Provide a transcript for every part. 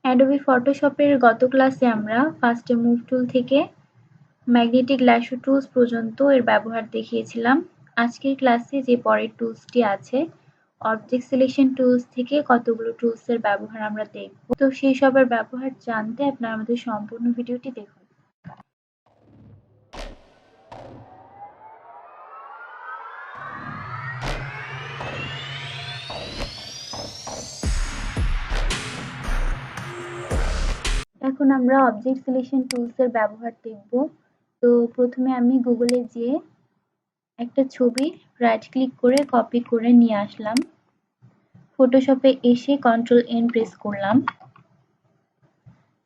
Adobe ফটোশপের গত ক্লাসে আমরা ফার্স্টে মুভ টুল থেকে ম্যাগনেটিক ল্যাশো টুলস পর্যন্ত এর ব্যবহার দেখিয়েছিলাম। আজকের ক্লাসে যে পরের টুলসটি আছে, অবজেক্ট সিলেকশন টুলস থেকে কতগুলো টুলসের ব্যবহার আমরা দেখব। তো সেই সবের ব্যবহার জানতে আপনারা আমাদের সম্পূর্ণ ভিডিওটি দেখুন। এখন আমরা অবজেক্ট সিলেকশন টুলসের ব্যবহার দেখব। তো প্রথমে আমি গুগলে যেয়ে একটা ছবি রাইট ক্লিক করে কপি করে নিয়ে আসলাম। ফটোশপে এসে Ctrl+N প্রেস করলাম।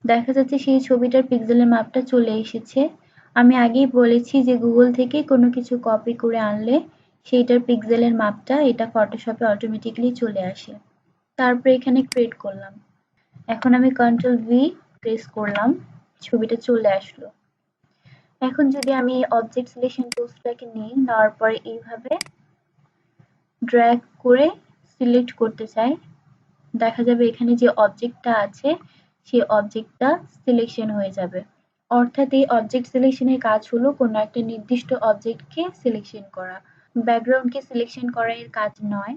দেখা যাচ্ছে সেই ছবিটার পিক্সেলের মাপটা চলে এসেছে। আমি আগেই বলেছি যে গুগল থেকে কোনো কিছু কপি করে আনলে সেইটার পিক্সেলের মাপটা এটা ফটোশপে অটোমেটিক্যালি চলে আসে। তারপর এখানে ক্রিয়েট করলাম। এখন আমি Ctrl+V প্রেস করলাম, ছবিটা চলে আসলো। এখন যদি আমি অবজেক্ট সিলেকশন টুলসটাকে নিই, নেওয়ার পরে এইভাবে ড্র্যাগ করে সিলেক্ট করতে চাই, দেখা যাবে এখানে যে অবজেক্টটা আছে সেই অবজেক্টটা সিলেকশন হয়ে যাবে। অর্থাৎ এই অবজেক্ট সিলেকশনের কাজ হলো কোনো একটা নির্দিষ্ট অবজেক্টকে সিলেকশন করা, ব্যাকগ্রাউন্ডকে সিলেকশন করা এর কাজ নয়,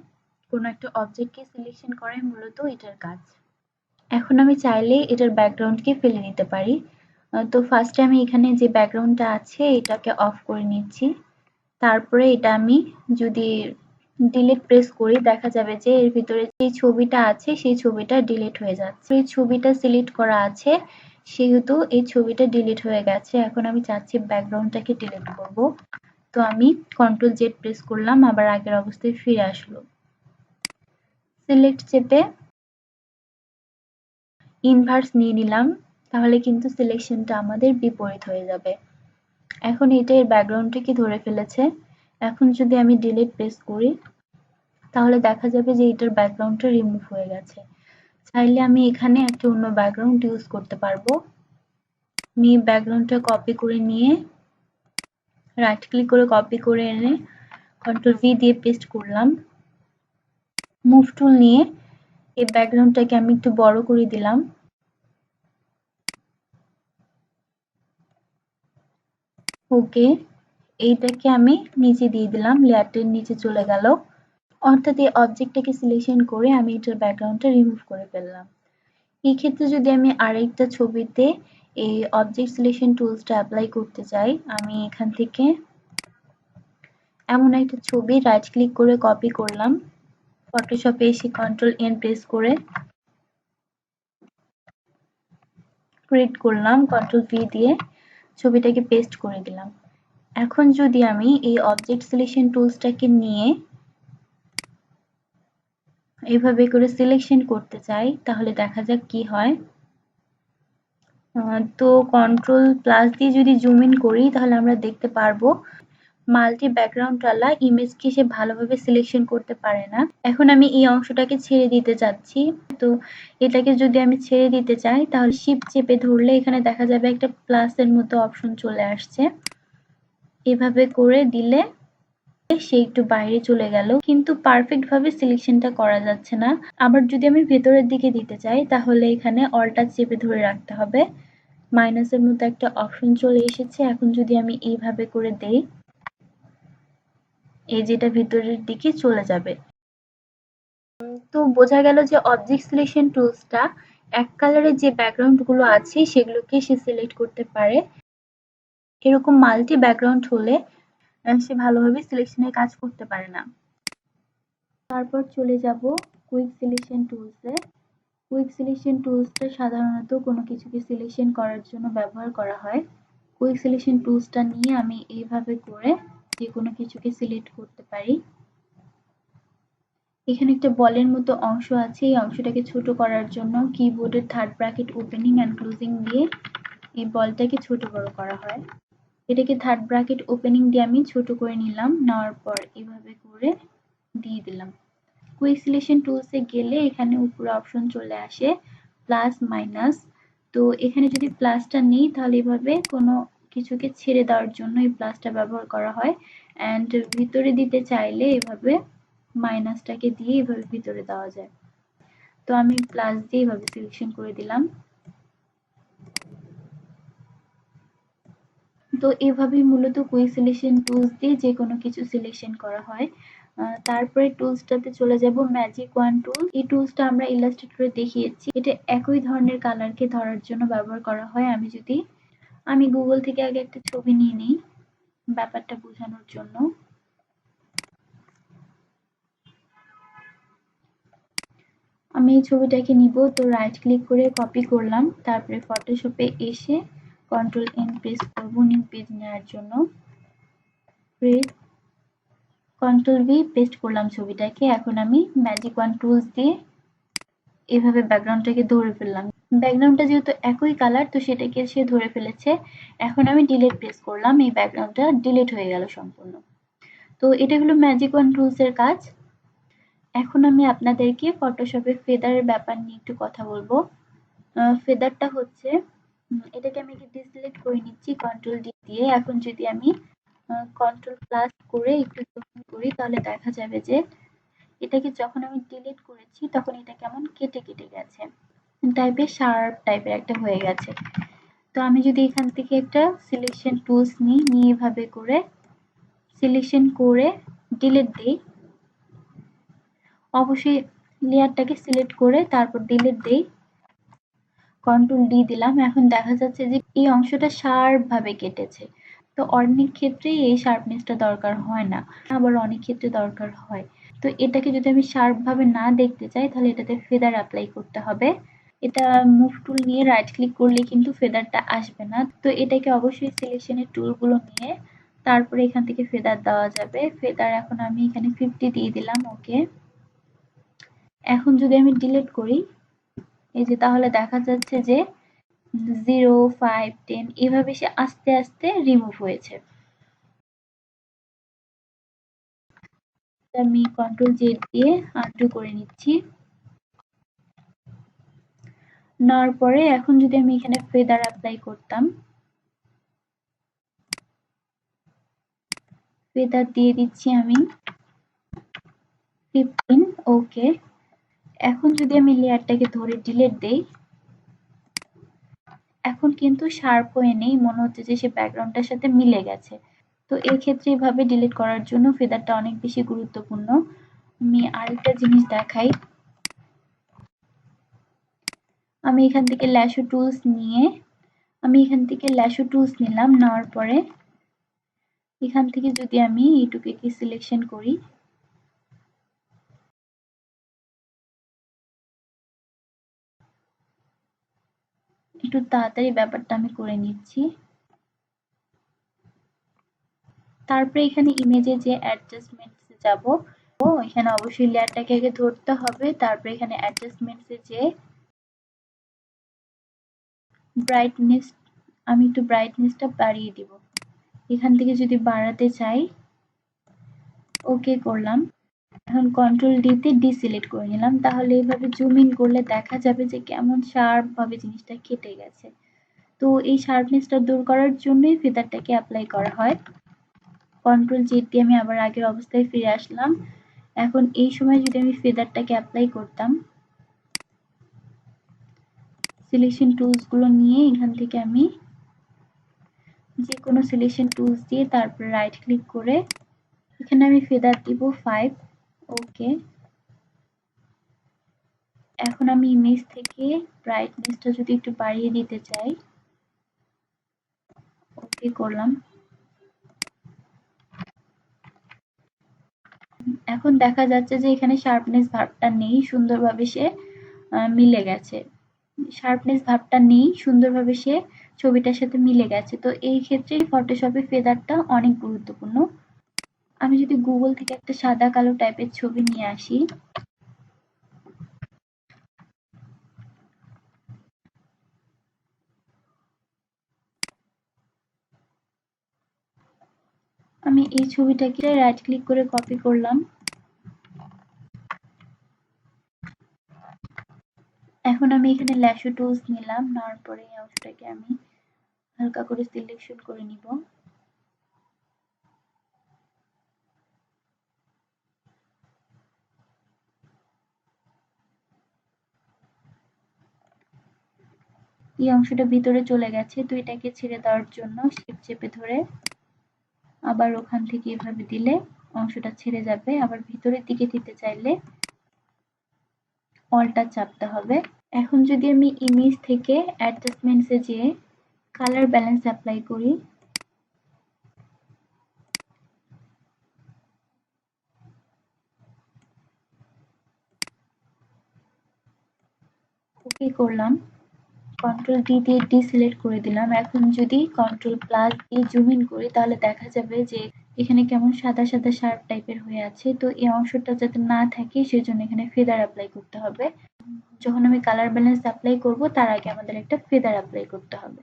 কোনো একটা অবজেক্টকে সিলেকশন করাই মূলত এটার কাজ। এখন আমি চাইলে এটার ব্যাকগ্রাউন্ডকে ফেলে দিতে পারি। তো ফার্স্টে আমি এখানে যে ব্যাকগ্রাউন্ডটা আছে এটাকে অফ করে নিচ্ছি। তারপরে এটা আমি যদি ডিলিট প্রেস করি, দেখা যাবে যে এর ভিতরে যে ছবিটা আছে সেই ছবিটা ডিলিট হয়ে যাচ্ছে। এই ছবিটা সিলেক্ট করা আছে সেহেতু এই ছবিটা ডিলিট হয়ে গেছে। এখন আমি চাচ্ছি ব্যাকগ্রাউন্ডটাকে ডিলিট করব। তো আমি Ctrl+Z প্রেস করলাম, আবার আগের অবস্থায় ফিরে আসলো। সিলেক্ট চেপে ইনভার্স নিয়ে নিলাম, তাহলে কিন্তু সিলেকশনটা আমাদের বিপরীত হয়ে যাবে। এখন এটা এর ব্যাকগ্রাউন্ডটাকে ধরে ফেলেছে। এখন যদি আমি ডিলিট প্রেস করি তাহলে দেখা যাবে যে এটার ব্যাকগ্রাউন্ডটা রিমুভ হয়ে গেছে। চাইলে আমি এখানে একটা অন্য ব্যাকগ্রাউন্ড ইউজ করতে পারবো। আমি ব্যাকগ্রাউন্ডটা কপি করে নিয়ে রাইট ক্লিক করে কপি করে এনে Ctrl+V দিয়ে পেস্ট করলাম। মুভ টুল নিয়ে এই ব্যাকগ্রাউন্ডটাকে আমি একটু বড় করে দিলাম। ওকে, এইটাকে আমি নিচে দিয়ে দিলাম, লেয়ারটার নিচে চলে গেল। অর্থাৎ এই অবজেক্টটাকে সিলেকশন করে আমি এটার ব্যাকগ্রাউন্ডটা রিমুভ করে ফেললাম। এই ক্ষেত্রে যদি আমি আরেকটা ছবিতে এই অবজেক্ট সিলেকশন টুলসটা অ্যাপ্লাই করতে চাই, আমি এখান থেকে এমন একটা ছবি রাইট ক্লিক করে কপি করলাম, ফটোশপে এসে Ctrl+N প্রেস করে ক্রিয়েট করলাম, Ctrl+V দিয়ে ছবিটাকে পেস্ট করে দিলাম। এখন যদি আমি এই অবজেক্ট সিলেকশন টুলসটাকে নিয়ে এইভাবে করে সিলেকশন করতে চাই, তাহলে দেখা যাক কি হয়। তো Ctrl+ দিয়ে যদি জুম ইন করি তাহলে আমরা দেখতে পারবো মাল্টি ব্যাকগ্রাউন্ড ওয়ালা ইমেজকে সে ভালোভাবে সিলেকশন করতে পারে না। এখন আমি এই অংশটাকে ছেড়ে দিতে চাচ্ছি। তো এটাকে যদি আমি ছেড়ে দিতে চাই তাহলে শিফট চেপে ধরলে এখানে দেখা যাবে একটা প্লাসের মতো অপশন চলে আসছে। এভাবে করে দিলে সে একটু বাইরে চলে গেল, কিন্তু পারফেক্ট ভাবে সিলেকশনটা করা যাচ্ছে না। আবার যদি আমি ভেতরের দিকে দিতে চাই তাহলে এখানে অল্টার চেপে ধরে রাখতে হবে। মাইনাসের মতো একটা অপশন চলে এসেছে। এখন যদি আমি এইভাবে করে দেই, এই যেটা ভিতরের দিকে চলে যাবে। তো বোঝা গেল যে অবজেক্ট সিলেকশন টুলসটা এক কালারের যে ব্যাকগ্রাউন্ড গুলো আছে সেগুলোকে সে সিলেক্ট করতে পারে। এরকম মাল্টি ব্যাকগ্রাউন্ড হলে সে ভালোভাবে সিলেকশনের কাজ করতে পারে না। তারপর চলে যাব কুইক সিলেকশন টুলসে। কুইক সিলেকশন টুলসটা সাধারণত কোনো কিছুকে সিলেকশন করার জন্য ব্যবহার করা হয়। কুইক সিলেকশন টুলসটা নিয়ে আমি এইভাবে করে যে কোনো কিছুকে সিলেক্ট করতে পারি। এখানে একটা বলের মতো অংশ আছে, এই অংশটাকে ছোট করার জন্য কিবোর্ডের third bracket opening and closing দিয়ে এই বলটাকে ছোট বড় করা হয়। এটাকে থার্ড ব্র্যাকেট ওপেনিং দিয়ে আমি ছোট করে নিলাম, নেওয়ার পর এভাবে করে দিয়ে দিলাম। কুইক সিলেকশন টুলসে গেলে এখানে উপরে অপশন চলে আসে প্লাস মাইনাস। তো এখানে যদি প্লাসটা নেই তাহলে এভাবে কোনো কিছুকে ছেড়ে দেওয়ার জন্য এই প্লাসটা ব্যবহার করা হয়, অ্যান্ড ভিতরে দিতে চাইলে এভাবে মাইনাসটাকে দিয়ে এভাবে ভিতরে দেওয়া যায়। তো আমি প্লাস দিয়ে এভাবে সিলেকশন করে দিলাম। তো এভাবেই মূলত কুইক সিলেকশন টুলস দিয়ে যে কোনো কিছু সিলেকশন করা হয়। তারপরে টুলসটাতে চলে যাব, ম্যাজিক ওয়ান টুল। এই টুলসটা আমরা ইলাস্ট্রেটরে দেখিয়েছি। এটা একই ধরনের কালারকে ধরার জন্য ব্যবহার করা হয়। আমি গুগল থেকে আগে একটা ছবি নিয়ে নিই ব্যাপারটা বোঝানোর জন্য। আমি এই ছবিটাকে নিব, তো রাইট ক্লিক করে কপি করলাম, তারপরে ফটোশপে এসে কন্ট্রোল এন প্রেস করব নিউ পেজ নেওয়ার জন্য। কন্ট্রোল ভি পেস্ট করলাম ছবিটাকে। এখন আমি ম্যাজিক ওয়ান টুলস দিয়ে এভাবে ব্যাকগ্রাউন্ডটাকে ধরে ফেললাম। ব্যাকগ্রাউন্ডটা যেহেতু একই কালার, তো সেটাকে সে ধরে ফেলেছে। এখন আমি ডিলিট প্রেস করলাম, এই ব্যাকগ্রাউন্ডটা ডিলিট হয়ে গেল সম্পূর্ণ। তো এটা হলো ম্যাজিক ওয়ান টুলস এর কাজ। এখন আমি আপনাদেরকে ফটোশপে ফেদারের ব্যাপার নিয়ে একটু কথা বলবো। ফেদারটা হচ্ছে, এটাকে আমি ডিসিলেক্ট করে নিচ্ছি কন্ট্রোল ডি দিয়ে। এখন যদি আমি কন্ট্রোল প্লাস করে একটু জুম করি, তাহলে দেখা যাবে যে এটাকে যখন আমি ডিলিট করেছি তখন এটা কেমন কেটে কেটে গেছে, টাইপের শার্প টাইপের একটা হয়ে গেছে। তো আমি যদি এখান থেকে একটা সিলেকশন টুলস নিয়ে এভাবে করে সিলেকশন করে ডিলিট দিই, অবশ্যই লেয়ারটাকে সিলেক্ট করে তারপর ডিলিট দিই, কন্ট্রোল ডি দিলাম। এখন দেখা যাচ্ছে যে এই অংশটা শার্প ভাবে কেটেছে। তো অনেক ক্ষেত্রেই এই শার্পনেসটা দরকার হয় না, আবার অনেক ক্ষেত্রে দরকার হয়। তো এটাকে যদি আমি শার্প ভাবে না দেখতে চাই, তাহলে এটাতে ফেদার অ্যাপ্লাই করতে হবে। এটা মুভ টুল নিয়ে রাইট ক্লিক করলে কিন্তু ফেদারটা আসবে না। তো এটাকে অবশ্যই সিলেকশনের টুলগুলো নিয়ে তারপরে এখান থেকে ফেদার দেওয়া যাবে। ফেদার এখন আমি এখানে 50 দিয়ে দিলাম, ওকে। এখন যদি আমি ডিলিট করি, এই যে তাহলে দেখা যাচ্ছে যে 0, 5, 10 এভাবে সে আস্তে আস্তে রিমুভ হয়েছে। আমি কন্ট্রোল জেড দিয়ে আনডু করে নিচ্ছি। নেওয়ার পরে এখন যদি আমি এখানে ফেদার অ্যাপ্লাই করতাম, ফেদার দিয়ে দিচ্ছি আমি 15, ওকে। এখন যদি আমি লেয়ারটাকে ধরে ডিলিট দেই, এখন কিন্তু শার্প হয়ে নেই, মনে হচ্ছে যে সে ব্যাকগ্রাউন্ডটার সাথে মিলে গেছে। তো এই ক্ষেত্রে এভাবে ডিলিট করার জন্য ফেদারটা অনেক বেশি গুরুত্বপূর্ণ। আমি আরেকটা জিনিস দেখাই। আমি এখান থেকে ল্যাশো টুলস নিলাম। নেওয়ার পরে এখান থেকে যদি আমি এইটুকে সিলেকশন করি, একটু তাড়াতাড়ি ব্যাপারটা আমি করে নিচ্ছি। তারপরে এখানে ইমেজে যে অ্যাডজাস্টমেন্টসে যাব, এখানে অবশ্যই লেয়ারটাকে আগে ধরতে হবে। তারপরে এখানে অ্যাডজাস্টমেন্টসে যে ব্রাইটনেস, আমি একটু ব্রাইটনেসটা বাড়িয়ে দিব। এখান থেকে যদি বাড়াতে চাই, ওকে করলাম। এখন কন্ট্রোল ডি তে ডিসিলেক্ট করে নিলাম। তাহলে এইভাবে জুম ইন করলে দেখা যাবে যে কেমন শার্প ভাবে জিনিসটা কেটে গেছে। তো এই শার্পনেসটা দূর করার জন্যই ফেদারটাকে অ্যাপ্লাই করা হয়। কন্ট্রোল জেড দিয়ে আমি আবার আগের অবস্থায় ফিরে আসলাম। এখন এই সময় যদি আমি ফেদারটাকে অ্যাপ্লাই করতাম, সিলেকশন টুলস গুলো নিয়ে এখান থেকে আমি যে কোনো সিলেকশন টুলস দিয়ে তারপর রাইট ক্লিক করে এখানে আমি ফেদার দিব 5, ওকে। এখন আমি ইমেজ থেকে ব্রাইটনেসটা যদি একটু বাড়িয়ে দিতে চাই, ওকে করলাম। এখন দেখা যাচ্ছে যে এখানে শার্পনেস ভাবটা নেই, সুন্দরভাবে সে মিলে গেছে। শার্পনেস ভাবটা নেই, সুন্দরভাবে সে ছবিটার সাথে মিলে গেছে। তো এই ক্ষেত্রে ফটোশপে ফেদারটা অনেক গুরুত্বপূর্ণ। আমি যদি গুগল থেকে একটা সাদা কালো টাইপের ছবি নিয়ে আসি, আমি এই ছবিটাকে রাইট ক্লিক করে কপি করলাম। এখন আমি এখানে ল্যাশো টুলস নিলাম, নেওয়ার পরে এই অংশটাকে আমি হালকা করে সিলেকশন করে নিব। এই অংশটা ভিতরে চলে গেছে, তো এটাকে ছেড়ে দেওয়ার জন্য শিফট চেপে ধরে আবার ওখান থেকে এভাবে দিলে অংশটা ছেড়ে যাবে। আবার ভিতরের দিকে দিতে চাইলে অল্টটা চাপতে হবে। এখন যদি আমি ইমেজ থেকে অ্যাডজাস্টমেন্টসে যেয়ে কালার ব্যালেন্স অ্যাপ্লাই করি, ওকে করলাম, কন্ট্রোল ডি দিয়ে ডিসিলেক্ট করে দিলাম। এখন যদি কন্ট্রোল প্লাস দিয়ে জুম ইন করি তাহলে দেখা যাবে যে এখানে কেমন সাদা সাদা শার্প টাইপের হয়ে আছে। তো এই অংশটা যাতে না থাকে সেজন্য এখানে ফেদার অ্যাপ্লাই করতে হবে। যখন আমি কালার ব্যালেন্স অ্যাপ্লাই করব তার আগে আমাদের একটা ফেদার অ্যাপ্লাই করতে হবে।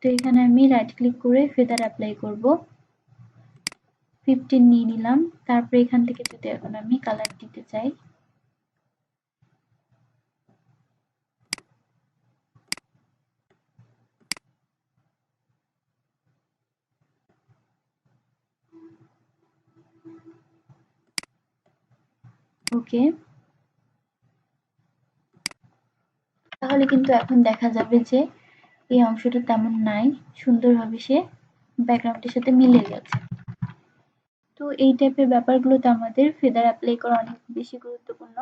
তো এখানে আমি রাইট ক্লিক করে ফেদার অ্যাপ্লাই করব, 15 নিয়ে নিলাম। তারপরে এখান থেকে যদি এখন আমি কালার দিতে চাই, ওকে, তাহলে কিন্তু এখন দেখা যাবে যে এই অংশটা তেমন নাই, সুন্দরভাবে সে ব্যাকগ্রাউন্ডের সাথে মিলে গেছে। তো এই টাইপের ব্যাপারগুলোতে আমাদের ফেদার অ্যাপ্লাই করা অনেক বেশি গুরুত্বপূর্ণ।